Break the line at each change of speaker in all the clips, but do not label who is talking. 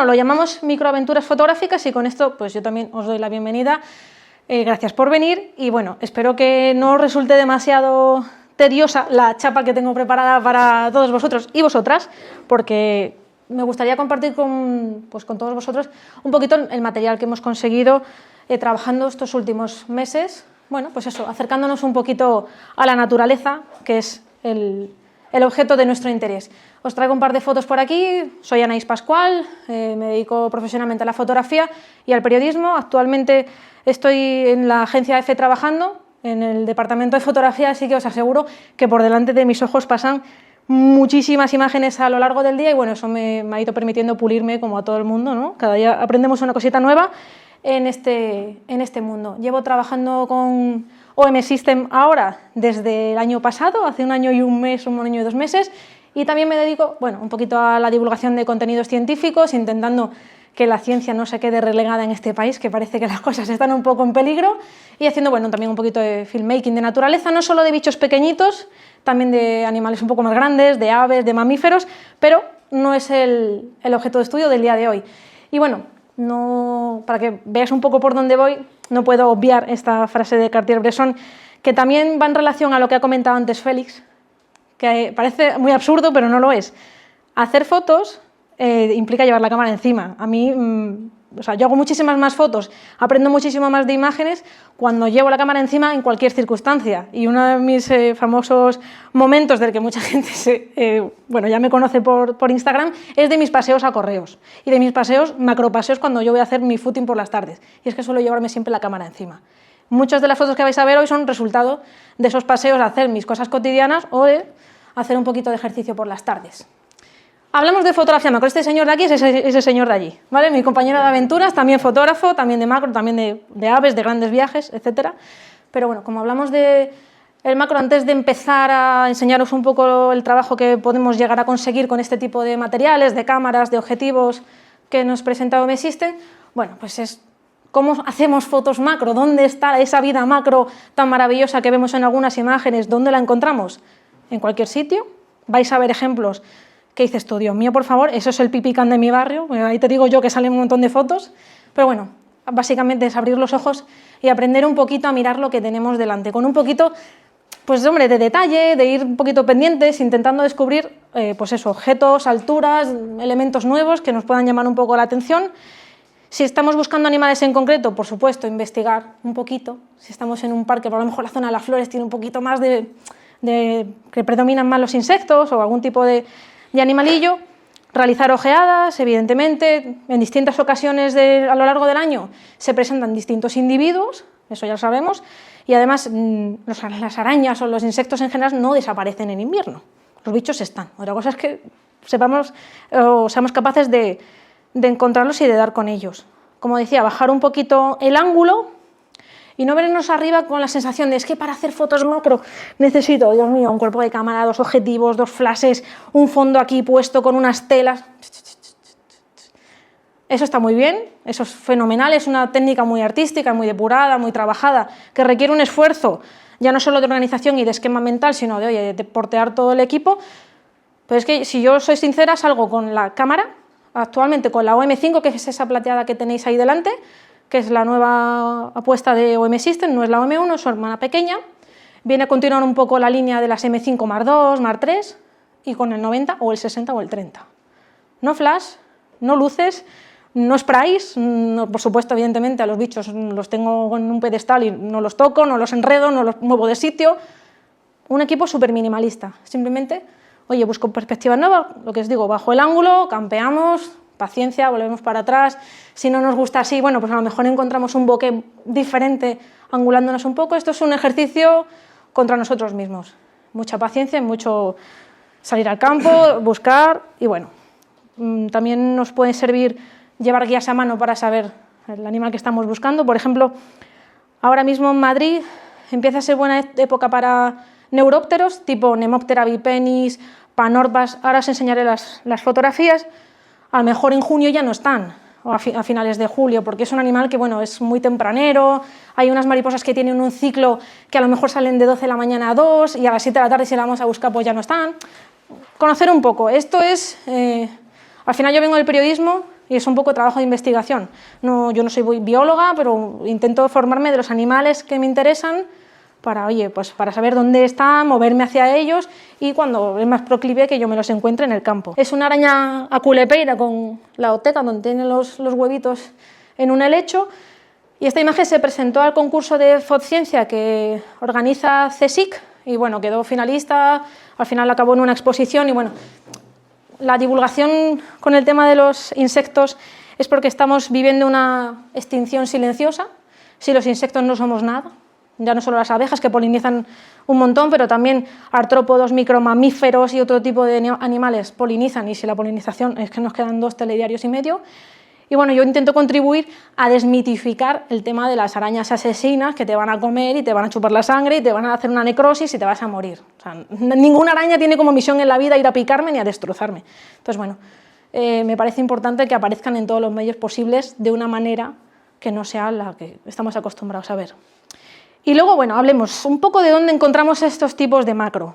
lo llamamos microaventuras fotográficas y con esto pues yo también os doy la bienvenida. Gracias por venir y bueno, espero que no os resulte demasiado tediosa la chapa que tengo preparada para todos vosotros y vosotras, porque me gustaría compartir con todos vosotros un poquito el material que hemos conseguido trabajando estos últimos meses. Bueno, pues eso, acercándonos un poquito a la naturaleza, que es el objeto de nuestro interés. Os traigo un par de fotos por aquí. Soy Anaís Pascual, me dedico profesionalmente a la fotografía y al periodismo. Actualmente estoy en la agencia EFE trabajando, en el departamento de fotografía, así que os aseguro que por delante de mis ojos pasan muchísimas imágenes a lo largo del día y bueno, eso me ha ido permitiendo pulirme como a todo el mundo, ¿no? Cada día aprendemos una cosita nueva en este mundo. Llevo trabajando con OM System ahora desde el año pasado, hace un año y un mes, un año y 2 meses, y también me dedico, bueno, un poquito a la divulgación de contenidos científicos, intentando que la ciencia no se quede relegada en este país, que parece que las cosas están un poco en peligro, y haciendo, bueno, también un poquito de filmmaking de naturaleza, no solo de bichos pequeñitos, también de animales un poco más grandes, de aves, de mamíferos, pero no es el objeto de estudio del día de hoy. Y bueno, para que veáis un poco por dónde voy, no puedo obviar esta frase de Cartier-Bresson, que también va en relación a lo que ha comentado antes Félix, que parece muy absurdo, pero no lo es. Hacer fotos implica llevar la cámara encima. A mí, yo hago muchísimas más fotos, aprendo muchísimo más de imágenes cuando llevo la cámara encima en cualquier circunstancia. Y uno de mis famosos momentos del que mucha gente ya me conoce por Instagram es de mis paseos a correos y de mis macropaseos cuando yo voy a hacer mi footing por las tardes. Y es que suelo llevarme siempre la cámara encima. Muchas de las fotos que vais a ver hoy son resultado de esos paseos a hacer mis cosas cotidianas o de hacer un poquito de ejercicio por las tardes. Hablamos de fotografía macro, este señor de aquí es ese señor de allí, ¿vale? Mi compañero de aventuras, también fotógrafo, también de macro, también de aves, de grandes viajes, etc. Pero bueno, como hablamos del macro, antes de empezar a enseñaros un poco el trabajo que podemos llegar a conseguir con este tipo de materiales, de cámaras, de objetivos que nos presenta OM System, bueno, pues es cómo hacemos fotos macro, dónde está esa vida macro tan maravillosa que vemos en algunas imágenes, dónde la encontramos, en cualquier sitio. Vais a ver ejemplos. ¿Qué dices tú? Dios mío, por favor, eso es el pipicán de mi barrio, ahí te digo yo que salen un montón de fotos, pero bueno, básicamente es abrir los ojos y aprender un poquito a mirar lo que tenemos delante, con un poquito, pues hombre, de detalle, de ir un poquito pendientes, intentando descubrir, objetos, alturas, elementos nuevos que nos puedan llamar un poco la atención. Si estamos buscando animales en concreto, por supuesto, investigar un poquito. Si estamos en un parque, por lo mejor la zona de las flores tiene un poquito más que predominan más los insectos o algún tipo de animalillo, realizar ojeadas, evidentemente, en distintas ocasiones a lo largo del año se presentan distintos individuos, eso ya lo sabemos, y además las arañas o los insectos en general no desaparecen en invierno, los bichos están. Otra cosa es que seamos capaces de encontrarlos y de dar con ellos. Como decía, bajar un poquito el ángulo y no vernos arriba con la sensación de es que para hacer fotos macro necesito, Dios mío, un cuerpo de cámara, 2 objetivos, 2 flashes, un fondo aquí puesto con unas telas. Eso está muy bien, eso es fenomenal, es una técnica muy artística, muy depurada, muy trabajada, que requiere un esfuerzo, ya no solo de organización y de esquema mental, sino de portear todo el equipo. Pero es que, si yo soy sincera, salgo con la cámara, actualmente con la OM5, que es esa plateada que tenéis ahí delante, que es la nueva apuesta de OM System, no es la OM1, es su hermana pequeña, viene a continuar un poco la línea de las M5 Mark II, Mark III, y con el 90 o el 60 o el 30. No flash, no luces, no sprays, no, por supuesto, evidentemente, a los bichos los tengo en un pedestal y no los toco, no los enredo, no los muevo de sitio. Un equipo súper minimalista, simplemente, oye, busco perspectiva nueva, lo que os digo, bajo el ángulo, campeamos, paciencia, volvemos para atrás. Si no nos gusta así, bueno, pues a lo mejor encontramos un bokeh diferente angulándonos un poco. Esto es un ejercicio contra nosotros mismos. Mucha paciencia, mucho salir al campo, buscar y bueno, también nos puede servir llevar guías a mano para saber el animal que estamos buscando. Por ejemplo, ahora mismo en Madrid empieza a ser buena época para neurópteros, tipo Nemoptera bipenis, Panorpas. Ahora os enseñaré las fotografías. A lo mejor en junio ya no están, o a finales de julio, porque es un animal que bueno, es muy tempranero. Hay unas mariposas que tienen un ciclo que a lo mejor salen de 12 de la mañana a 2 y a las 7 de la tarde si la vamos a buscar pues ya no están. Conocer un poco, esto es, al final yo vengo del periodismo y es un poco trabajo de investigación. No, yo no soy bióloga, pero intento formarme de los animales que me interesan para, oye, pues para saber dónde están, moverme hacia ellos y cuando es más proclive que yo me los encuentre en el campo. Es una araña aculepeira con la oteca, donde tiene los huevitos en un helecho, y esta imagen se presentó al concurso de Fotciencia que organiza CSIC y bueno, quedó finalista, al final acabó en una exposición y bueno, la divulgación con el tema de los insectos es porque estamos viviendo una extinción silenciosa. Si los insectos no somos nada, ya no solo las abejas que polinizan un montón, pero también artrópodos, micromamíferos y otro tipo de animales polinizan, y si la polinización es que nos quedan 2 telediarios y medio. Y bueno, yo intento contribuir a desmitificar el tema de las arañas asesinas que te van a comer y te van a chupar la sangre y te van a hacer una necrosis y te vas a morir. O sea, ninguna araña tiene como misión en la vida ir a picarme ni a destrozarme. Entonces, bueno, me parece importante que aparezcan en todos los medios posibles de una manera que no sea la que estamos acostumbrados a ver. Y luego, bueno, hablemos un poco de dónde encontramos estos tipos de macro.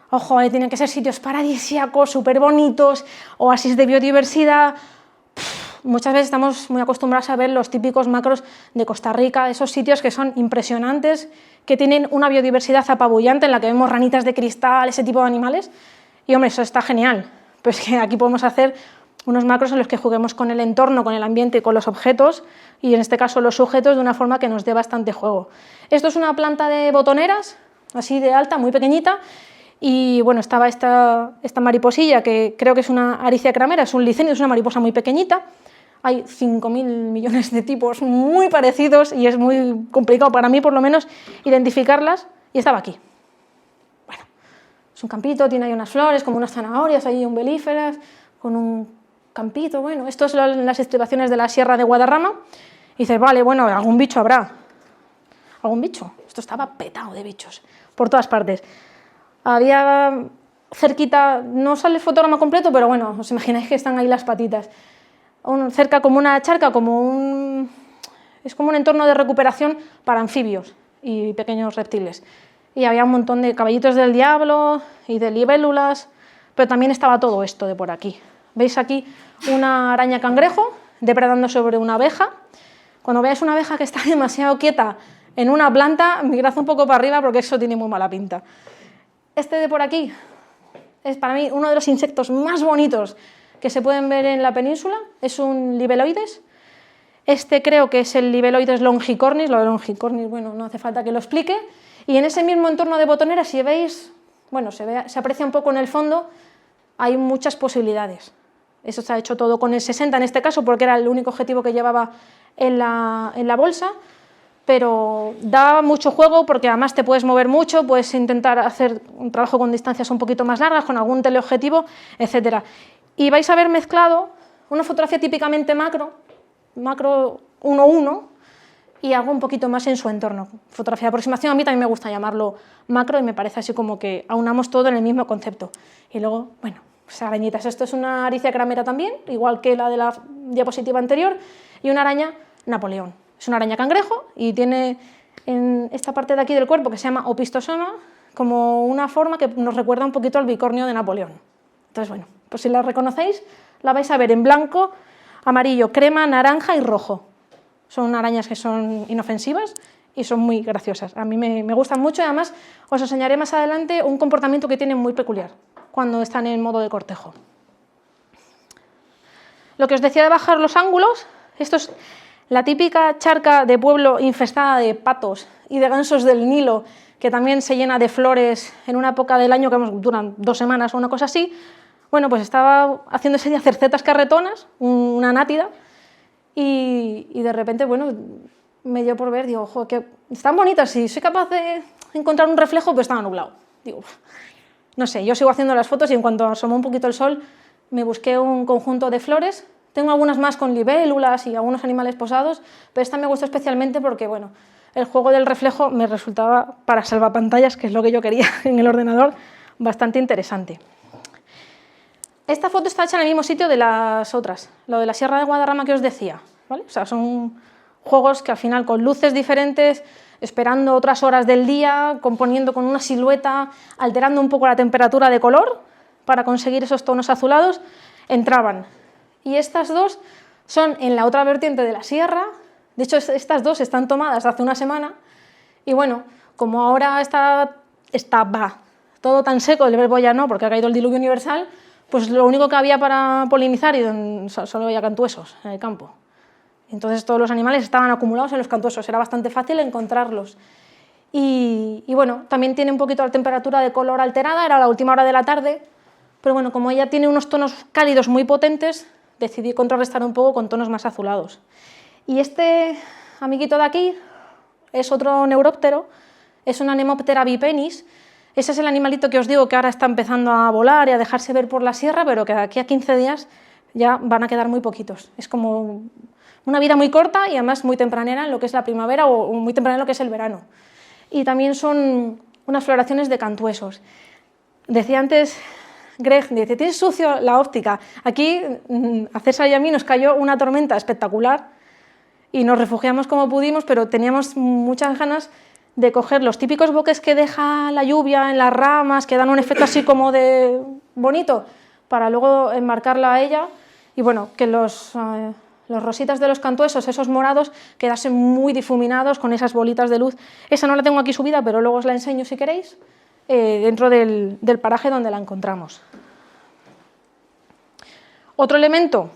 Ojo, tienen que ser sitios paradisíacos, súper bonitos, oasis de biodiversidad. Muchas veces estamos muy acostumbrados a ver los típicos macros de Costa Rica, esos sitios que son impresionantes, que tienen una biodiversidad apabullante en la que vemos ranitas de cristal, ese tipo de animales. Y hombre, eso está genial. Pues que aquí podemos hacer unos macros en los que juguemos con el entorno, con el ambiente y con los objetos, y en este caso los sujetos, de una forma que nos dé bastante juego. Esto es una planta de botoneras, así de alta, muy pequeñita, y bueno, estaba esta mariposilla, que creo que es una Aricia cramera, es un licenio, es una mariposa muy pequeñita. Hay 5.000 millones de tipos muy parecidos y es muy complicado para mí, por lo menos, identificarlas, y estaba aquí. Bueno, es un campito, tiene ahí unas flores, como unas zanahorias ahí umbelíferas, con un campito. Bueno, esto es las estribaciones de la Sierra de Guadarrama. Y dices, vale, bueno, algún bicho habrá. ¿Algún bicho? Esto estaba petado de bichos, por todas partes. Había cerquita, no sale el fotograma completo, pero bueno, os imagináis que están ahí las patitas. Cerca como una charca, es como un entorno de recuperación para anfibios y pequeños reptiles. Y había un montón de caballitos del diablo y de libélulas, pero también estaba todo esto de por aquí. ¿Veis aquí una araña cangrejo depredando sobre una abeja? Cuando veáis una abeja que está demasiado quieta en una planta, mirad un poco para arriba porque eso tiene muy mala pinta. Este de por aquí es para mí uno de los insectos más bonitos que se pueden ver en la península, es un libeloides. Este creo que es el libeloides longicornis, lo de longicornis, bueno, no hace falta que lo explique. Y en ese mismo entorno de botoneras, si veis, bueno, se aprecia un poco en el fondo, hay muchas posibilidades. Eso se ha hecho todo con el 60 en este caso, porque era el único objetivo que llevaba en la bolsa, pero da mucho juego porque además te puedes mover mucho, puedes intentar hacer un trabajo con distancias un poquito más largas, con algún teleobjetivo, etc. Y vais a ver mezclado una fotografía típicamente macro 1:1, y algo un poquito más en su entorno. Fotografía de aproximación, a mí también me gusta llamarlo macro y me parece así como que aunamos todo en el mismo concepto. Y luego, bueno, pues arañitas. Esto es una Aricia cramera también, igual que la de la diapositiva anterior, y una araña Napoleón. Es una araña cangrejo y tiene en esta parte de aquí del cuerpo, que se llama opistosoma, como una forma que nos recuerda un poquito al bicornio de Napoleón. Entonces, bueno, pues si la reconocéis, la vais a ver en blanco, amarillo, crema, naranja y rojo. Son arañas que son inofensivas y son muy graciosas. A mí me gustan mucho y además os enseñaré más adelante un comportamiento que tienen muy peculiar cuando están en modo de cortejo. Lo que os decía de bajar los ángulos, esto es la típica charca de pueblo infestada de patos y de gansos del Nilo, que también se llena de flores en una época del año que duran 2 semanas o una cosa así. Bueno, pues estaba haciendo ese día cercetas carretonas, una nátida, y de repente, bueno, me dio por ver, digo, ojo, que están bonitas, si soy capaz de encontrar un reflejo, pues estaba nublado. Digo, no sé, yo sigo haciendo las fotos y en cuanto asomó un poquito el sol, me busqué un conjunto de flores. Tengo algunas más con libélulas y algunos animales posados, pero esta me gustó especialmente porque, bueno, el juego del reflejo me resultaba, para salvapantallas, que es lo que yo quería en el ordenador, bastante interesante. Esta foto está hecha en el mismo sitio de las otras, lo de la Sierra de Guadarrama que os decía, ¿vale? O sea, son juegos que al final con luces diferentes, esperando otras horas del día, componiendo con una silueta, alterando un poco la temperatura de color para conseguir esos tonos azulados, entraban. Y estas dos son en la otra vertiente de la sierra. De hecho, estas dos están tomadas hace una semana. Y bueno, como ahora está todo tan seco, el verbo ya no, porque ha caído el diluvio universal, pues lo único que había para polinizar y solo había cantuesos en el campo. Entonces todos los animales estaban acumulados en los cantuesos, era bastante fácil encontrarlos. Y bueno, también tiene un poquito la temperatura de color alterada, era la última hora de la tarde, pero bueno, como ella tiene unos tonos cálidos muy potentes, decidí contrarrestar un poco con tonos más azulados. Y este amiguito de aquí es otro neuróptero, es una Nemoptera bipenis. Ese es el animalito que os digo que ahora está empezando a volar y a dejarse ver por la sierra, pero que de aquí a 15 días ya van a quedar muy poquitos. Es como una vida muy corta y además muy tempranera en lo que es la primavera o muy temprana en lo que es el verano. Y también son unas floraciones de cantuesos. Decía antes Greg, dice, tienes sucio la óptica. Aquí a César y a mí nos cayó una tormenta espectacular y nos refugiamos como pudimos, pero teníamos muchas ganas de coger los típicos bokeh que deja la lluvia en las ramas, que dan un efecto así como de bonito, para luego enmarcarla a ella y bueno, que los rositas de los cantuesos, esos morados, quedasen muy difuminados con esas bolitas de luz. Esa no la tengo aquí subida, pero luego os la enseño si queréis, dentro del paraje donde la encontramos. Otro elemento,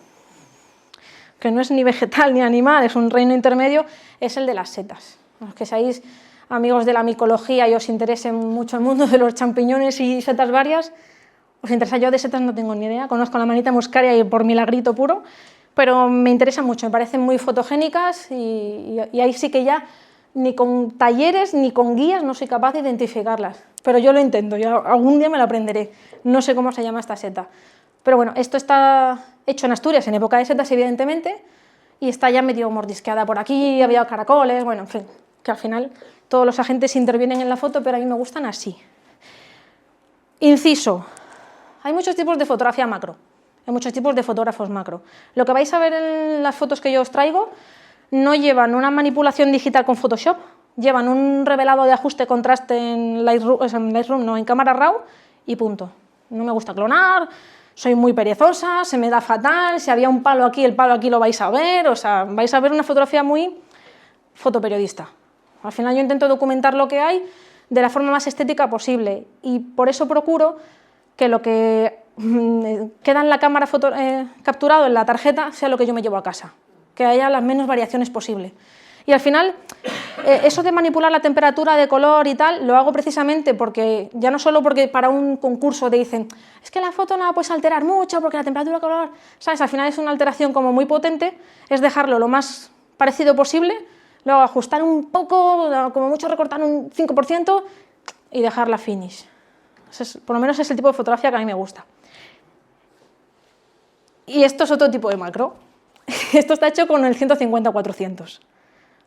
que no es ni vegetal ni animal, es un reino intermedio, es el de las setas. Los que seáis amigos de la micología y os interese mucho el mundo de los champiñones y setas varias, os interesa. Yo de setas no tengo ni idea, conozco la manita muscaria y por milagrito puro, pero me interesa mucho, me parecen muy fotogénicas y ahí sí que ya ni con talleres ni con guías no soy capaz de identificarlas, pero yo lo intento, yo algún día me lo aprenderé, no sé cómo se llama esta seta. Pero bueno, esto está hecho en Asturias, en época de setas evidentemente, y está ya medio mordisqueada por aquí, había caracoles, bueno, en fin, que al final todos los agentes intervienen en la foto, pero a mí me gustan así. Inciso, hay muchos tipos de fotografía macro, hay muchos tipos de fotógrafos macro. Lo que vais a ver en las fotos que yo os traigo no llevan una manipulación digital con Photoshop, llevan un revelado de ajuste contraste en Lightroom, no, en cámara RAW y punto. No me gusta clonar, soy muy perezosa, se me da fatal, si había un palo aquí, el palo aquí lo vais a ver, o sea, vais a ver una fotografía muy fotoperiodista. Al final yo intento documentar lo que hay de la forma más estética posible y por eso procuro que lo que queda en la cámara capturado en la tarjeta sea lo que yo me llevo a casa, que haya las menos variaciones posible. Y al final, eso de manipular la temperatura de color y tal, lo hago precisamente porque, ya no solo porque para un concurso te dicen, es que la foto no la puedes alterar mucho porque la temperatura de color, ¿sabes? Al final es una alteración como muy potente, es dejarlo lo más parecido posible, luego ajustar un poco, como mucho recortar un 5% y dejarla finish. Por lo menos es el tipo de fotografía que a mí me gusta. Y esto es otro tipo de macro. Esto está hecho con el 150-400.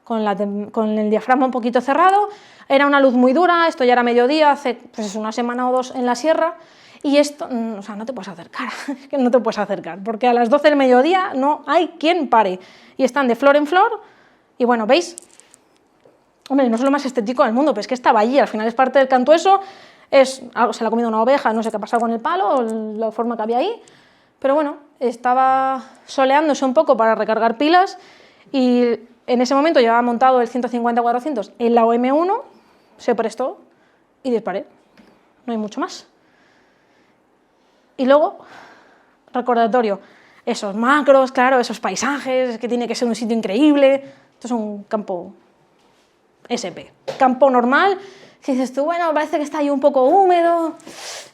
Con el diafragma un poquito cerrado, era una luz muy dura, esto ya era mediodía, hace pues una semana o dos en la sierra, y esto, o sea, no te puedes acercar, es que no te puedes acercar, porque a las 12 del mediodía no hay quien pare, y están de flor en flor, y bueno, ¿veis? Hombre, no es lo más estético del mundo, pero es que estaba allí, al final es parte del cantueso, se la ha comido una oveja, no sé qué ha pasado con el palo, la forma que había ahí, pero bueno, estaba soleándose un poco para recargar pilas, y en ese momento llevaba montado el 150-400 en la OM1, se prestó y disparé. No hay mucho más. Y luego, recordatorio, esos macros, claro, esos paisajes, que tiene que ser un sitio increíble. Esto es un campo SP, campo normal. Si dices tú, bueno, parece que está ahí un poco húmedo,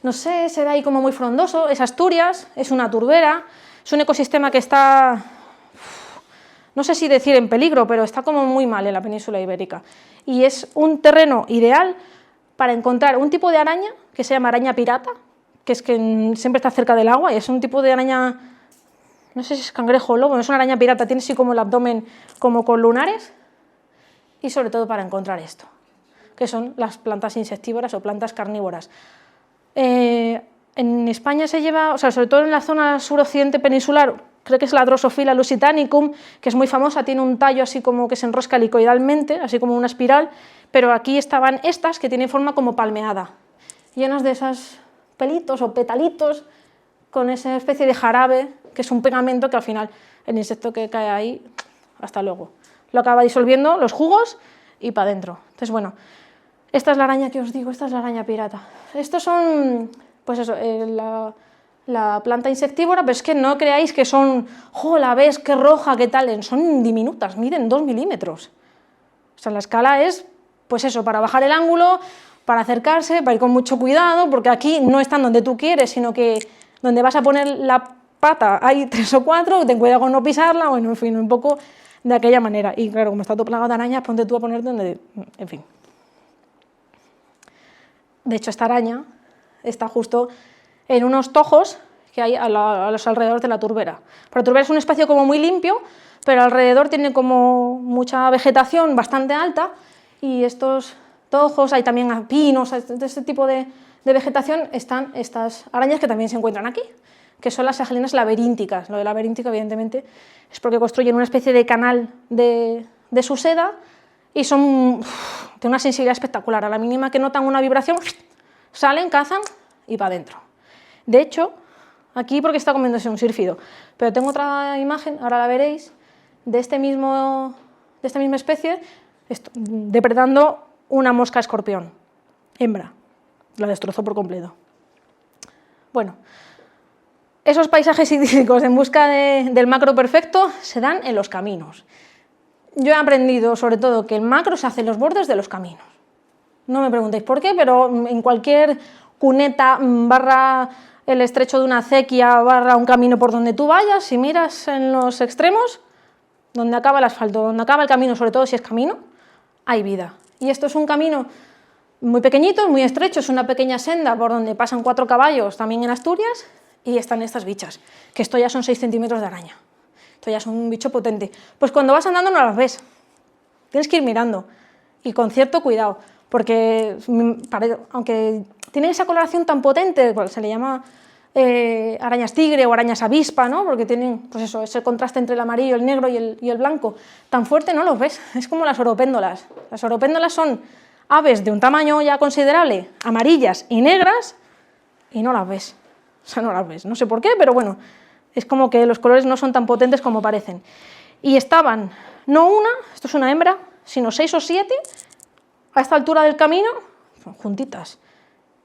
no sé, se ve ahí como muy frondoso. Es Asturias, es una turbera, es un ecosistema que está, no sé si decir en peligro, pero está como muy mal en la península ibérica. Y es un terreno ideal para encontrar un tipo de araña que se llama araña pirata, que es que siempre está cerca del agua y es un tipo de araña, no sé si es cangrejo o lobo, es una araña pirata, tiene así como el abdomen como con lunares, y sobre todo para encontrar esto, que son las plantas insectívoras o plantas carnívoras. En España se lleva, o sea, sobre todo en la zona suroccidente peninsular, creo que es la Drosophila lusitanicum, que es muy famosa, tiene un tallo así como que se enrosca helicoidalmente, así como una espiral, pero aquí estaban estas que tienen forma como palmeada, llenas de esos pelitos o petalitos con esa especie de jarabe, que es un pegamento que al final el insecto que cae ahí, hasta luego, lo acaba disolviendo, los jugos y para adentro. Entonces, bueno, esta es la araña que os digo, esta es la araña pirata. Estos son, pues eso, la planta insectívora, pero es que no creáis que son, ¡jo, la ves, qué roja, qué tal! Son diminutas, miden 2 milímetros. O sea, la escala es, pues eso, para bajar el ángulo, para acercarse, para ir con mucho cuidado, porque aquí no están donde tú quieres, sino que donde vas a poner la pata hay 3 o 4, ten cuidado con no pisarla, bueno, en fin, un poco de aquella manera. Y claro, como está todo plagado de arañas, ponte tú a ponerte donde, en fin. De hecho, esta araña está justo en unos tojos que hay a los alrededores de la turbera. La turbera es un espacio como muy limpio, pero alrededor tiene como mucha vegetación bastante alta y estos tojos, hay también pinos, de este tipo de vegetación están estas arañas que también se encuentran aquí, que son las sagelinas laberínticas. Lo de laberíntica, evidentemente, es porque construyen una especie de canal de su seda y tienen una sensibilidad espectacular. A la mínima que notan una vibración, salen, cazan y para adentro. De hecho, aquí porque está comiéndose un sírfido, pero tengo otra imagen, ahora la veréis, de esta misma especie depredando una mosca escorpión, hembra, la destrozó por completo. Bueno, esos paisajes idílicos en busca del macro perfecto se dan en los caminos. Yo he aprendido sobre todo que el macro se hace en los bordes de los caminos. No me preguntéis por qué, pero en cualquier cuneta barra el estrecho de una acequia barra un camino por donde tú vayas, si miras en los extremos, donde acaba el asfalto, donde acaba el camino, sobre todo si es camino, hay vida. Y esto es un camino muy pequeñito, muy estrecho, es una pequeña senda por donde pasan 4 caballos, también en Asturias, y están estas bichas, que esto ya son 6 centímetros de araña. Esto ya es un bicho potente. Pues cuando vas andando no las ves, tienes que ir mirando, y con cierto cuidado, porque aunque tienen esa coloración tan potente, se le llama arañas tigre o arañas avispa, ¿no? Porque tienen, pues eso, ese contraste entre el amarillo, el negro y el blanco, tan fuerte no los ves, es como las oropéndolas. Las oropéndolas son aves de un tamaño ya considerable, amarillas y negras, y no las ves, o sea, no las ves, no sé por qué, pero bueno, es como que los colores no son tan potentes como parecen. Y estaban, no una, esto es una hembra, sino 6 o 7, a esta altura del camino, juntitas,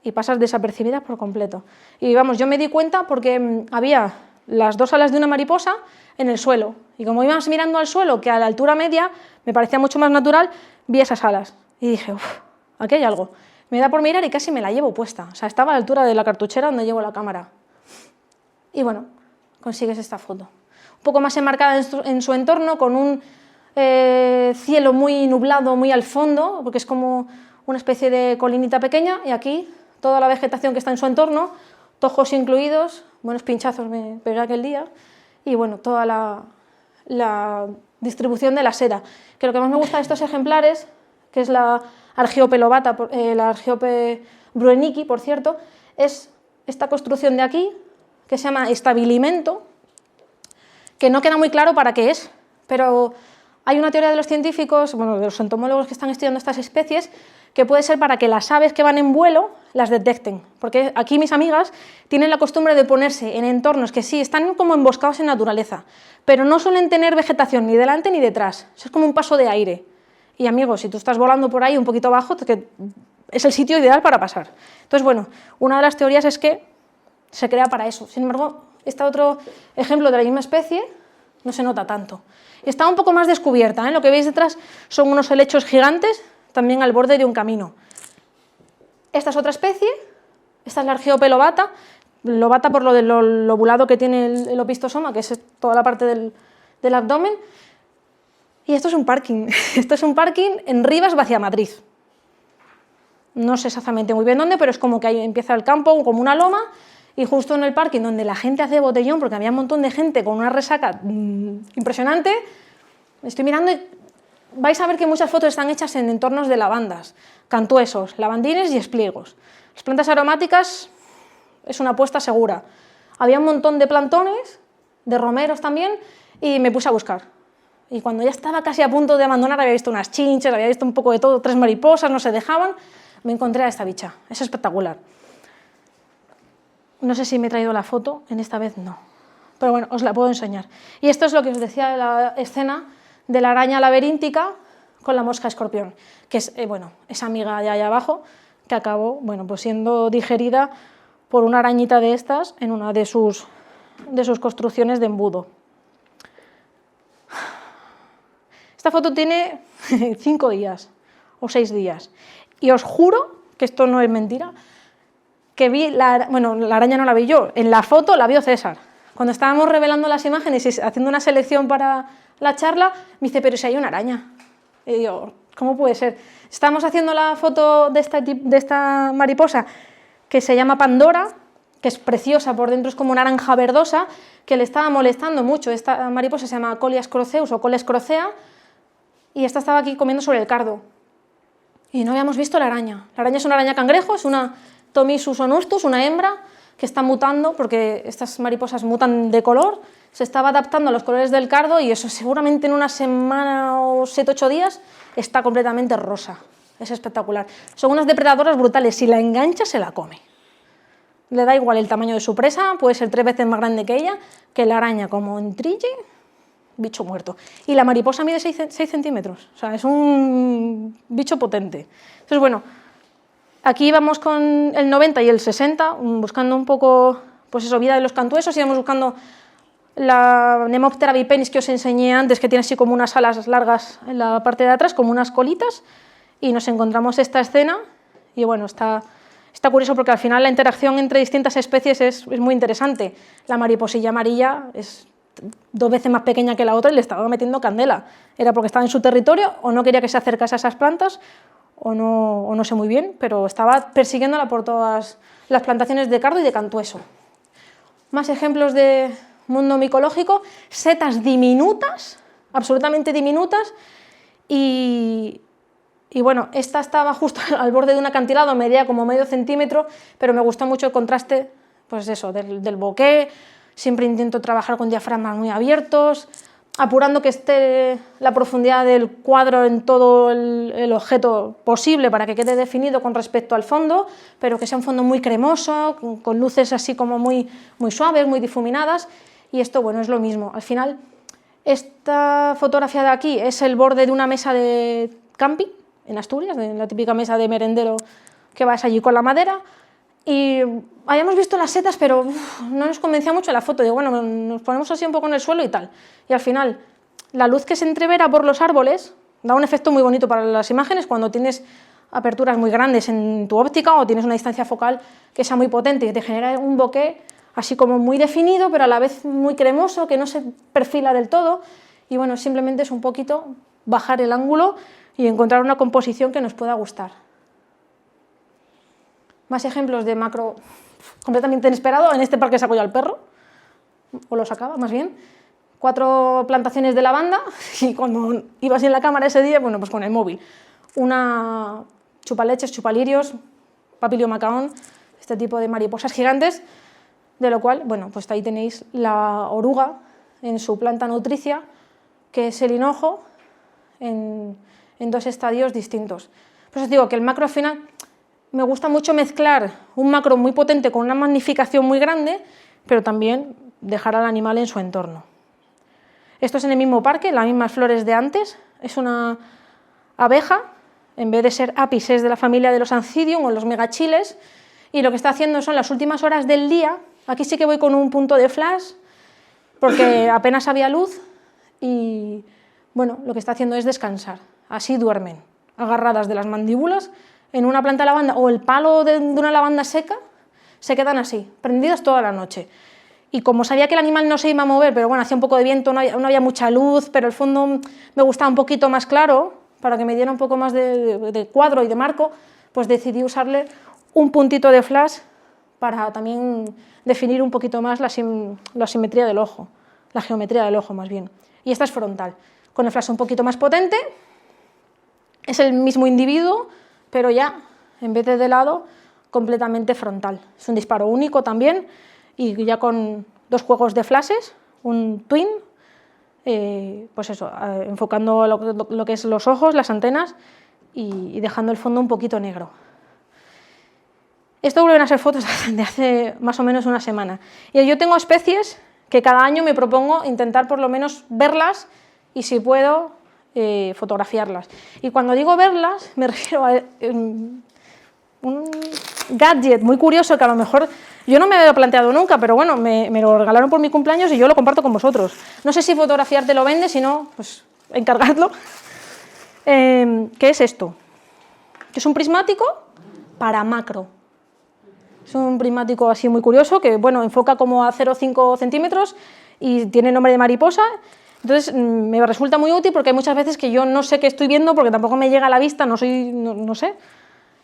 y pasas desapercibidas por completo. Y vamos, yo me di cuenta porque había las 2 alas de una mariposa en el suelo, y como íbamos mirando al suelo, que a la altura media me parecía mucho más natural, vi esas alas, y dije, uff, aquí hay algo. Me da por mirar y casi me la llevo puesta, o sea, estaba a la altura de la cartuchera donde llevo la cámara. Y bueno, consigues esta foto. Un poco más enmarcada en su entorno, con un cielo muy nublado, muy al fondo, porque es como una especie de colinita pequeña, y aquí toda la vegetación que está en su entorno, tojos incluidos, buenos pinchazos me pegué aquel día, y bueno, toda la distribución de la seda. Que lo que más me gusta de estos ejemplares, que es la Argiope lobata, la Argiope brueniki, por cierto, es esta construcción de aquí, que se llama estabilimento, que no queda muy claro para qué es, pero hay una teoría de los científicos, bueno, de los entomólogos que están estudiando estas especies, que puede ser para que las aves que van en vuelo las detecten, porque aquí mis amigas tienen la costumbre de ponerse en entornos que sí, están como emboscados en naturaleza, pero no suelen tener vegetación ni delante ni detrás, es como un paso de aire. Y amigos, si tú estás volando por ahí un poquito abajo, es el sitio ideal para pasar. Entonces, bueno, una de las teorías es que se crea para eso. Sin embargo, este otro ejemplo de la misma especie no se nota tanto. Está un poco más descubierta, ¿eh? Lo que veis detrás son unos helechos gigantes, también al borde de un camino. Esta es otra especie, esta es la Argiope lobata, lobata por lo del lobulado que tiene el opistosoma, que es toda la parte del abdomen. Y esto es un parking, esto es un parking en Rivas, Vaciamadrid. No sé exactamente muy bien dónde, pero es como que ahí empieza el campo, como una loma, y justo en el parking donde la gente hace botellón, porque había un montón de gente con una resaca impresionante, estoy mirando y vais a ver que muchas fotos están hechas en entornos de lavandas, cantuesos, lavandines y espliegos. Las plantas aromáticas es una apuesta segura. Había un montón de plantones, de romeros también, y me puse a buscar. Y cuando ya estaba casi a punto de abandonar, había visto unas chinches, había visto un poco de todo, 3 mariposas, no se dejaban, me encontré a esta bicha, es espectacular. No sé si me he traído la foto, en esta vez no. Pero bueno, os la puedo enseñar. Y esto es lo que os decía de la escena de la araña laberíntica con la mosca escorpión, que es, bueno, esa amiga de ahí abajo, que acabó, bueno, pues siendo digerida por una arañita de estas en una de sus construcciones de embudo. Esta foto tiene 5 días o 6 días. Y os juro que esto no es mentira, que vi la araña no la vi yo, en la foto la vio César. Cuando estábamos revelando las imágenes y haciendo una selección para la charla, me dice, pero si hay una araña. Y digo, ¿cómo puede ser? Estábamos haciendo la foto de esta mariposa que se llama Pandora, que es preciosa, por dentro es como naranja verdosa, que le estaba molestando mucho. Esta mariposa se llama Colias croceus o Coles crocea, y esta estaba aquí comiendo sobre el cardo. Y no habíamos visto la araña. La araña es una araña cangrejo, es una Thomisus onustus, una hembra, que está mutando, porque estas mariposas mutan de color, se estaba adaptando a los colores del cardo y eso seguramente en una semana o 7-8 días está completamente rosa. Es espectacular. Son unas depredadoras brutales, si la engancha se la come. Le da igual el tamaño de su presa, puede ser 3 veces más grande que ella, que la araña como entrille, bicho muerto. Y la mariposa mide 6 centímetros, o sea, es un bicho potente. Entonces, bueno, aquí vamos con el 90 y el 60, buscando un poco, pues eso, vida de los cantuesos, íbamos buscando la Nemoptera bipenis que os enseñé antes, que tiene así como unas alas largas en la parte de atrás, como unas colitas, y nos encontramos esta escena, y bueno, está curioso porque al final la interacción entre distintas especies es muy interesante. La mariposilla amarilla es 2 veces más pequeña que la otra y le estaba metiendo candela. Era porque estaba en su territorio o no quería que se acercase a esas plantas o no sé muy bien, pero estaba persiguiéndola por todas las plantaciones de cardo y de cantueso. Más ejemplos de mundo micológico, setas diminutas, absolutamente diminutas, y bueno, esta estaba justo al borde de un acantilado, medía como medio centímetro, pero me gustó mucho el contraste, pues eso, del bokeh. Siempre intento trabajar con diafragmas muy abiertos, apurando que esté la profundidad del cuadro en todo el objeto posible para que quede definido con respecto al fondo, pero que sea un fondo muy cremoso, con luces así como muy suaves, muy difuminadas, y esto, bueno, es lo mismo. Al final, esta fotografía de aquí es el borde de una mesa de camping, en Asturias, de la típica mesa de merendero que vas allí con la madera, y habíamos visto las setas, pero no nos convencía mucho la foto. Digo, bueno, nos ponemos así un poco en el suelo y tal. Y al final, la luz que se entrevera por los árboles da un efecto muy bonito para las imágenes cuando tienes aperturas muy grandes en tu óptica o tienes una distancia focal que sea muy potente y te genera un bokeh así como muy definido, pero a la vez muy cremoso, que no se perfila del todo. Y bueno, simplemente es un poquito bajar el ángulo y encontrar una composición que nos pueda gustar. Más ejemplos de macro completamente inesperado. En este parque saco yo al perro, o lo sacaba más bien. 4 plantaciones de lavanda y cuando iba así en la cámara ese día, bueno, pues con el móvil. Una chupaleches, chupalirios, papilio macaón, este tipo de mariposas gigantes, de lo cual, bueno, pues ahí tenéis la oruga en su planta nutricia, que es el hinojo, en 2 estadios distintos. Pues os digo que el macro al final me gusta mucho mezclar un macro muy potente con una magnificación muy grande, pero también dejar al animal en su entorno. Esto es en el mismo parque, las mismas flores de antes, es una abeja, en vez de ser apis es de la familia de los Ancidium o los megachiles, y lo que está haciendo son las últimas horas del día. Aquí sí que voy con un punto de flash, porque apenas había luz, y bueno, lo que está haciendo es descansar. Así duermen, agarradas de las mandíbulas en una planta de lavanda o el palo de una lavanda seca, se quedan así, prendidas toda la noche. Y como sabía que el animal no se iba a mover, pero bueno, hacía un poco de viento, no había mucha luz, pero el fondo me gustaba un poquito más claro, para que me diera un poco más de cuadro y de marco, pues decidí usarle un puntito de flash para también definir un poquito más la simetría del ojo, la geometría del ojo más bien. Y esta es frontal, con el flash un poquito más potente, es el mismo individuo, pero ya, en vez de lado, completamente frontal. Es un disparo único también, y ya con 2 juegos de flashes, un twin, pues eso, enfocando lo que es los ojos, las antenas, y dejando el fondo un poquito negro. Esto vuelven a ser fotos de hace más o menos una semana. Y yo tengo especies que cada año me propongo intentar por lo menos verlas y si puedo fotografiarlas. Y cuando digo verlas me refiero a un gadget muy curioso que a lo mejor yo no me había planteado nunca, pero bueno, me lo regalaron por mi cumpleaños y yo lo comparto con vosotros. No sé si Fotografiarte lo vende, si no, pues encargadlo. ¿Qué es esto? Es un prismático para macro. Es un prismático así muy curioso que, bueno, enfoca como a 0,5 centímetros y tiene nombre de mariposa. Entonces me resulta muy útil porque hay muchas veces que yo no sé qué estoy viendo porque tampoco me llega a la vista, no sé.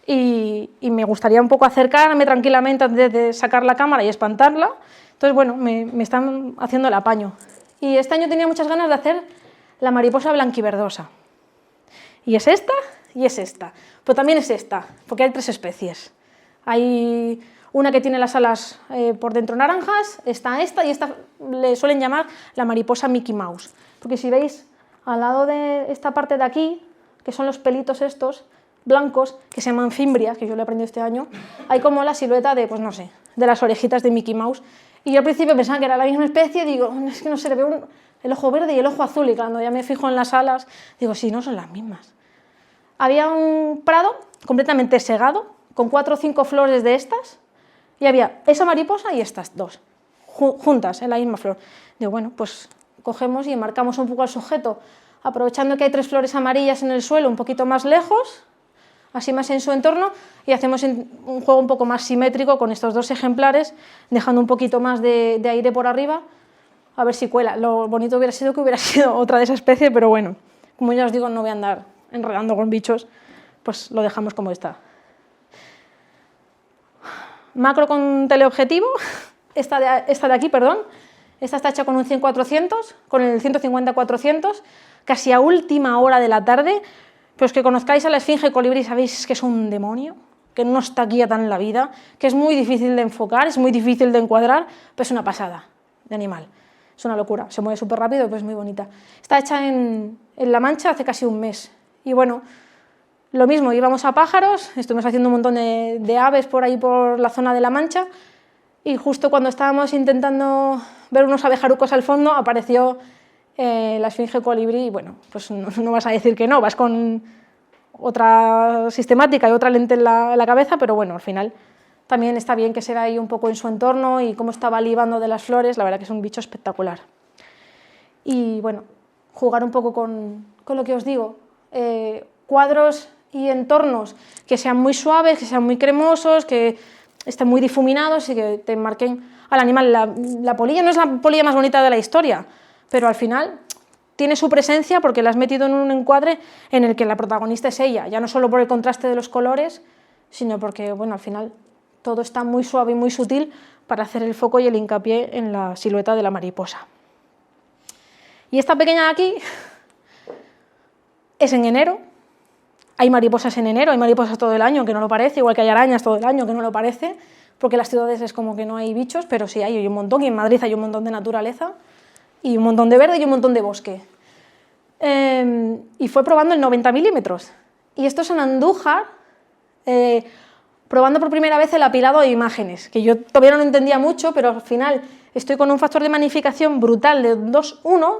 Y me gustaría un poco acercarme tranquilamente antes de sacar la cámara y espantarla. Entonces, bueno, me están haciendo el apaño. Y este año tenía muchas ganas de hacer la mariposa blanquiverdosa. Y es esta y es esta. Pero también es esta, porque hay 3 especies. Hay una que tiene las alas por dentro naranjas, está esta y esta le suelen llamar la mariposa Mickey Mouse. Porque si veis al lado de esta parte de aquí, que son los pelitos estos blancos, que se llaman fimbrias, que yo lo he aprendido este año, hay como la silueta de, pues no sé, de las orejitas de Mickey Mouse. Y yo al principio pensaba que era la misma especie, digo, es que no sé, le veo el ojo verde y el ojo azul, y cuando ya me fijo en las alas, digo, sí, no son las mismas. Había un prado completamente segado, con 4 o 5 flores de estas, y había esa mariposa y estas 2, juntas en la misma flor. Digo, bueno, pues cogemos y marcamos un poco al sujeto, aprovechando que hay 3 flores amarillas en el suelo, un poquito más lejos, así más en su entorno, y hacemos un juego un poco más simétrico con estos 2 ejemplares, dejando un poquito más de aire por arriba, a ver si cuela. Lo bonito hubiera sido que hubiera sido otra de esa especie, pero bueno, como ya os digo, no voy a andar enredando con bichos, pues lo dejamos como está. Macro con teleobjetivo, esta de aquí, perdón, esta está hecha con un 100-400, con el 150-400, casi a última hora de la tarde. Pues que conozcáis a la esfinge colibrí, sabéis que es un demonio, que no está quieta en la vida, que es muy difícil de enfocar, es muy difícil de encuadrar, pero es una pasada de animal, es una locura, se mueve súper rápido y pues es muy bonita. Está hecha en La Mancha hace casi un mes y bueno, lo mismo, íbamos a pájaros, estuvimos haciendo un montón de aves por ahí por la zona de La Mancha y justo cuando estábamos intentando ver unos abejarucos al fondo apareció la esfinge colibrí y bueno, pues no vas a decir que no, vas con otra sistemática y otra lente en la cabeza, pero bueno, al final también está bien que se vea ahí un poco en su entorno y cómo estaba libando de las flores, la verdad que es un bicho espectacular. Y bueno, jugar un poco con lo que os digo, cuadros y entornos que sean muy suaves, que sean muy cremosos, que estén muy difuminados y que te marquen al animal. La polilla no es la polilla más bonita de la historia, pero al final tiene su presencia porque la has metido en un encuadre en el que la protagonista es ella, ya no solo por el contraste de los colores, sino porque, bueno, al final todo está muy suave y muy sutil para hacer el foco y el hincapié en la silueta de la mariposa. Y esta pequeña de aquí es en enero, hay mariposas en enero, hay mariposas todo el año, aunque no lo parece, igual que hay arañas todo el año, que no lo parece, porque en las ciudades es como que no hay bichos, pero sí hay un montón, y en Madrid hay un montón de naturaleza, y un montón de verde y un montón de bosque. Y fue probando el 90 milímetros. Y esto es en Andújar, probando por primera vez el apilado de imágenes, que yo todavía no lo entendía mucho, pero al final estoy con un factor de magnificación brutal de 2:1,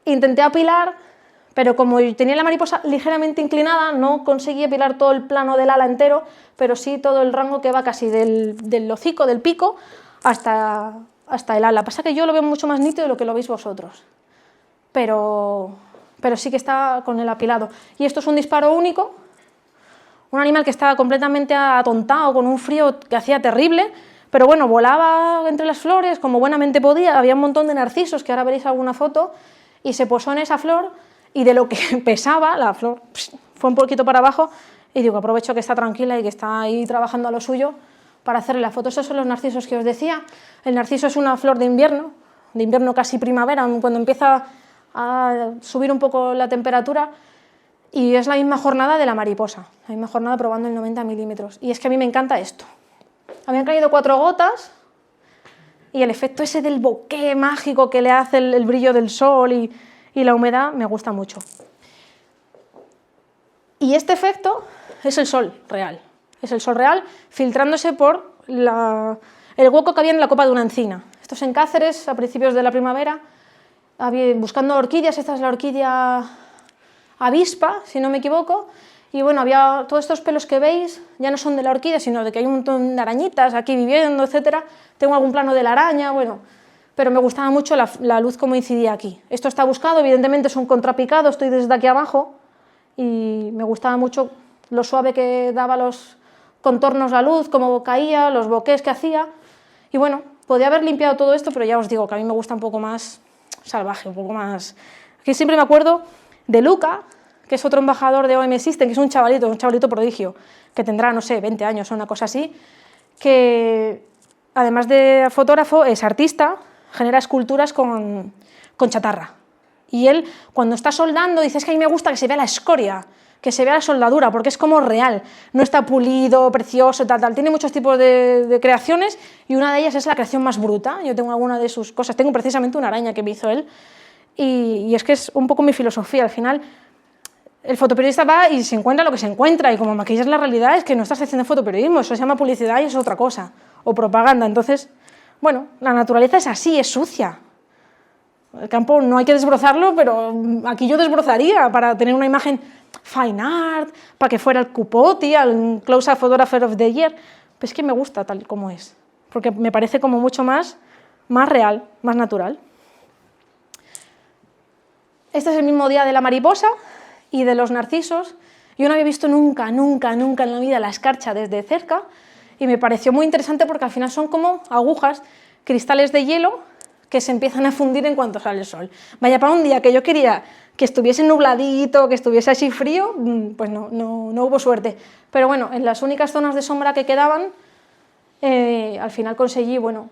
intenté apilar, pero como tenía la mariposa ligeramente inclinada, no conseguí apilar todo el plano del ala entero, pero sí todo el rango que va casi del hocico, del pico, hasta el ala. Pasa que yo lo veo mucho más nítido de lo que lo veis vosotros, pero sí que está con el apilado. Y esto es un disparo único, un animal que estaba completamente atontado, con un frío que hacía terrible, pero bueno, volaba entre las flores como buenamente podía, había un montón de narcisos, que ahora veréis alguna foto, y se posó en esa flor, y de lo que pesaba, la flor fue un poquito para abajo, y digo, aprovecho que está tranquila y que está ahí trabajando a lo suyo, para hacerle la foto. Esos son los narcisos que os decía. El narciso es una flor de invierno casi primavera, cuando empieza a subir un poco la temperatura, y es la misma jornada de la mariposa, la misma jornada probando el 90 milímetros. Y es que a mí me encanta esto. Habían caído 4 gotas, y el efecto ese del bokeh mágico que le hace el brillo del sol y la humedad me gusta mucho. Y este efecto es el sol real. es el sol real, filtrándose por el hueco que había en la copa de una encina. Esto es en Cáceres, a principios de la primavera, buscando orquídeas. Esta es la orquídea avispa, si no me equivoco, y bueno, había todos estos pelos que veis, ya no son de la orquídea, sino de que hay un montón de arañitas aquí viviendo, etcétera. Tengo algún plano de la araña, bueno, pero me gustaba mucho la luz como incidía aquí. Esto está buscado, evidentemente es un contrapicado, estoy desde aquí abajo, y me gustaba mucho lo suave que daba los contornos la luz, cómo caía, los bokeh que hacía, y bueno, podía haber limpiado todo esto, pero ya os digo que a mí me gusta un poco más salvaje, un poco más... Aquí siempre me acuerdo de Luca, que es otro embajador de OM System, que es un chavalito prodigio, que tendrá, no sé, 20 años o una cosa así, que además de fotógrafo es artista, genera esculturas con chatarra. Y él, cuando está soldando, dice, es que a mí me gusta que se vea la escoria, que se vea la soldadura, porque es como real, no está pulido, precioso, tal. Tiene muchos tipos de creaciones, y una de ellas es la creación más bruta. Yo tengo alguna de sus cosas, tengo precisamente una araña que me hizo él, y es que es un poco mi filosofía. Al final, el fotoperiodista va y se encuentra lo que se encuentra, y como maquillas la realidad es que no estás haciendo fotoperiodismo, eso se llama publicidad y es otra cosa, o propaganda. Entonces, bueno, la naturaleza es así, es sucia. El campo no hay que desbrozarlo, pero aquí yo desbrozaría para tener una imagen fine art, para que fuera el Cupoti, el Close-Up Photographer of the Year. Pues es que me gusta tal como es, porque me parece como mucho más real, más natural. Este es el mismo día de la mariposa y de los narcisos. Yo no había visto nunca en la vida la escarcha desde cerca, y me pareció muy interesante porque al final son como agujas, cristales de hielo que se empiezan a fundir en cuanto sale el sol. Vaya, para un día que yo quería que estuviese nubladito, que estuviese así frío, pues no hubo suerte. Pero bueno, en las únicas zonas de sombra que quedaban, al final conseguí, bueno,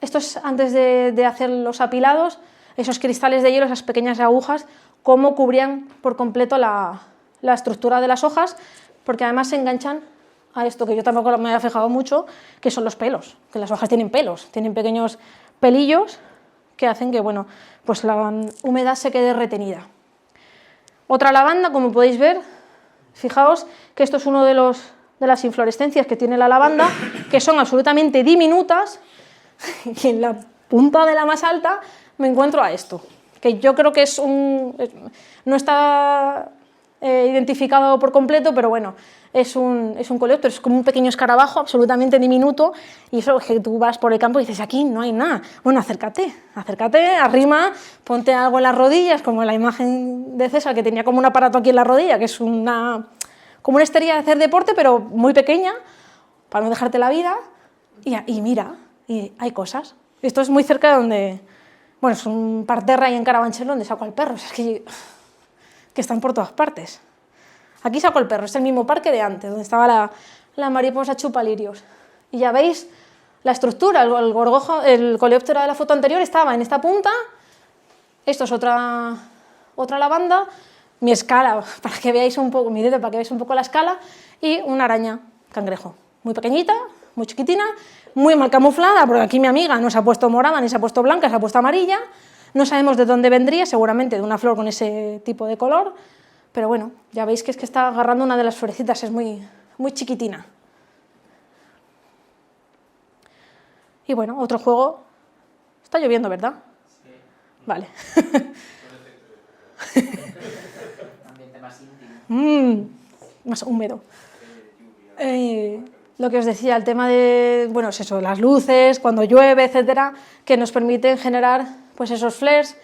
esto es antes de hacer los apilados, esos cristales de hielo, esas pequeñas agujas, cómo cubrían por completo la estructura de las hojas, porque además se enganchan a esto que yo tampoco me había fijado mucho, que son los pelos, que las hojas tienen pelos, tienen pequeños pelillos que hacen que, bueno, pues la humedad se quede retenida. Otra lavanda, como podéis ver, fijaos que esto es uno de las inflorescencias que tiene la lavanda, que son absolutamente diminutas, y en la punta de la más alta me encuentro a esto, que yo creo que no está identificado por completo, pero bueno, es un coleóptero, es como un pequeño escarabajo absolutamente diminuto, y eso que tú vas por el campo y dices, aquí no hay nada. Bueno, acércate, arrima, ponte algo en las rodillas, como en la imagen de César, que tenía como un aparato aquí en la rodilla, que es como una esterilla de hacer deporte, pero muy pequeña, para no dejarte la vida, y mira, y hay cosas. Esto es muy cerca de donde, bueno, es un parterre ahí en Carabanchel donde saco al perro, o sea, es que están por todas partes. Aquí saco el perro, es el mismo parque de antes, donde estaba la mariposa chupalirios. Y ya veis la estructura, el coleóptero de la foto anterior estaba en esta punta, esto es otra lavanda, mi escala, para que veáis un poco, mi dedo, para que veáis un poco la escala, y una araña cangrejo, muy pequeñita, muy chiquitina, muy mal camuflada, porque aquí mi amiga no se ha puesto morada, ni se ha puesto blanca, se ha puesto amarilla, no sabemos de dónde vendría, seguramente de una flor con ese tipo de color, pero bueno, ya veis que es que está agarrando una de las florecitas, es muy chiquitina. Y bueno, otro juego. Está lloviendo, ¿verdad? Sí. Vale.
Un ambiente más íntimo.
Más húmedo. Lo que os decía, el tema de, bueno, es eso, las luces, cuando llueve, etcétera, que nos permiten generar pues esos flares.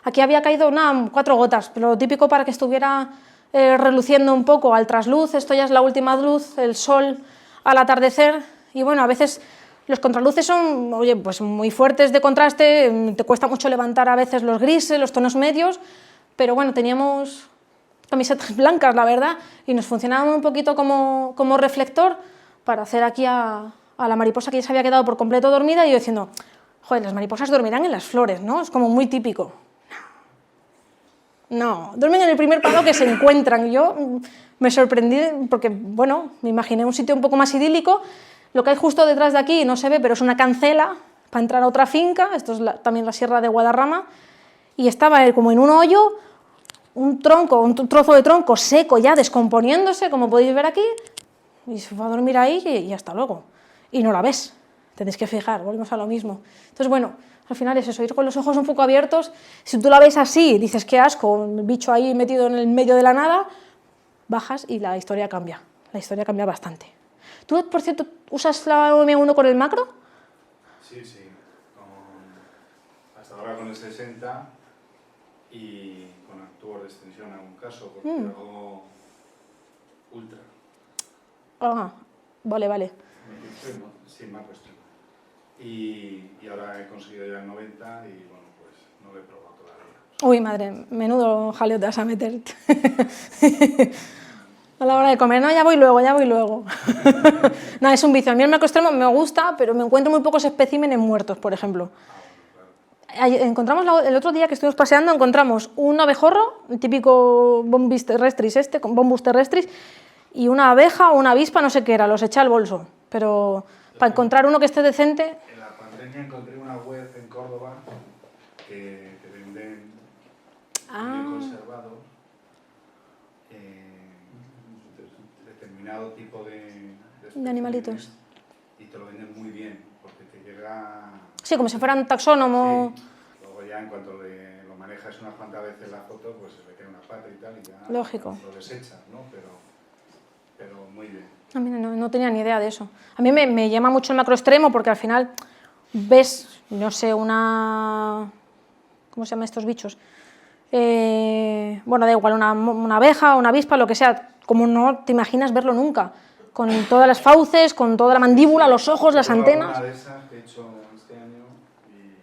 Aquí había caído 4 gotas, pero lo típico para que estuviera reluciendo un poco al trasluz. Esto ya es la última luz, el sol al atardecer, y bueno, a veces los contraluces son, oye, pues muy fuertes de contraste, te cuesta mucho levantar a veces los grises, los tonos medios, pero bueno, teníamos camisetas blancas, la verdad, y nos funcionaban un poquito como reflector para hacer aquí a la mariposa que ya se había quedado por completo dormida, y yo diciendo, joder, las mariposas dormirán en las flores, ¿no? Es como muy típico. No, duermen en el primer palo que se encuentran. Yo me sorprendí porque, bueno, me imaginé un sitio un poco más idílico. Lo que hay justo detrás de aquí no se ve, pero es una cancela para entrar a otra finca. Esto es también la Sierra de Guadarrama. Y estaba como en un hoyo, un trozo de tronco seco ya descomponiéndose, como podéis ver aquí. y se va a dormir ahí y hasta luego. Y no la ves, tenéis que fijar, volvemos a lo mismo. Entonces, bueno, al final es eso, ir con los ojos un poco abiertos. Si tú la ves así, dices qué asco, el bicho ahí metido en el medio de la nada, bajas y la historia cambia bastante. ¿Tú, por cierto, usas la M1 con el macro?
Sí, hasta ahora con el 60 y con actúos de extensión en algún caso, porque hago ultra.
Ah, vale.
Sí, macro extremo. Y ahora he conseguido ya el 90 y bueno, pues no lo he probado todavía.
Uy, madre, menudo jaleo te vas a meter. A la hora de comer, no, ya voy luego. No, es un vicio. A mí el macro extremo me gusta, pero me encuentro muy pocos especímenes muertos, por ejemplo. Encontramos el otro día que estuvimos paseando, encontramos un abejorro, el típico Bombus terrestris Bombus terrestris, y una abeja o una avispa, no sé qué era, los eché al bolso. Pero para encontrar uno que esté decente...
En la pandemia encontré una web en Córdoba que te venden bien conservados determinado tipo de
animalitos.
Y te lo venden muy bien, porque te llega...
Sí, como si fuera un taxónomo.
Sí. Luego ya en cuanto lo manejas unas cuantas veces la foto, pues se le queda una pata y tal, y ya
Lógico.
lo desechas, ¿no? Pero muy bien.
A mí no tenía ni idea de eso. A mí me llama mucho el macro extremo porque al final ves, no sé, una... ¿Cómo se llaman estos bichos? Bueno, da igual, una abeja, una avispa, lo que sea, como no te imaginas verlo nunca, con todas las fauces, con toda la mandíbula, los ojos, las antenas.
Una de esas que he hecho este año y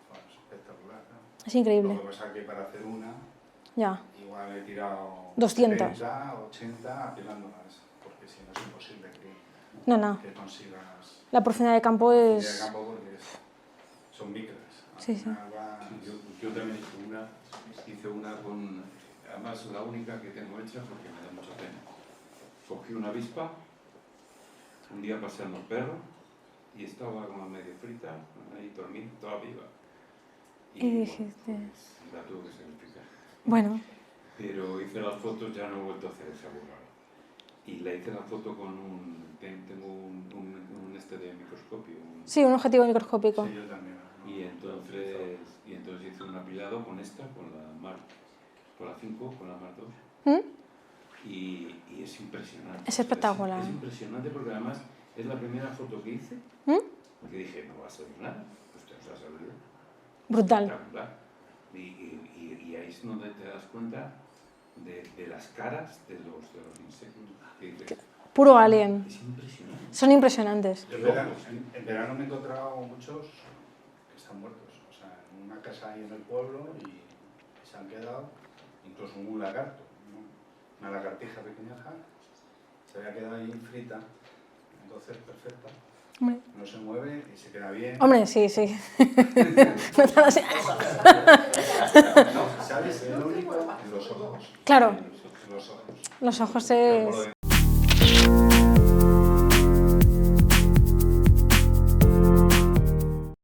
bueno, es espectacular, ¿no?
Es increíble.
Lo que pasa es que para hacer una,
Ya.
igual he tirado
200.
70, 80 apilándolas, porque si no es imposible que consigas
La profundidad de campo
de
es...
campo porque son micras.
Sí.
Yo también hice una con, además la única que tengo hecha porque me da mucha pena. Cogí una avispa, un día paseando el perro y estaba como medio frita, ahí dormida, toda viva.
Y dijiste...
Pues, la tuve que sacrificar.
Bueno.
Pero hice las fotos, ya no he vuelto a hacer esa burrada. Y le hice la foto con tengo un de microscopio.
Sí, un objetivo microscópico.
Sí, yo también.
Y entonces hice un apilado con esta, con la 5, con la Mar 2. Y es impresionante.
Es espectacular.
Es impresionante porque además es la primera foto que hice, que dije, no va a salir nada, pues te has salido.
Brutal.
Espectacular. Y ahí es donde te das cuenta de las caras de los insectos.
Puro alien.
Es impresionante.
Son impresionantes.
En verano me he encontrado muchos que están muertos. O sea, en una casa ahí en el pueblo y se han quedado, incluso un lagarto, ¿no? Una lagartija pequeñaja, se había quedado ahí frita, entonces perfecta.
Hombre.
No se mueve y se queda bien.
Hombre, sí. No tan así.
¿Sabes? Es lo único en los ojos.
Claro.
Los ojos.
Los ojos es...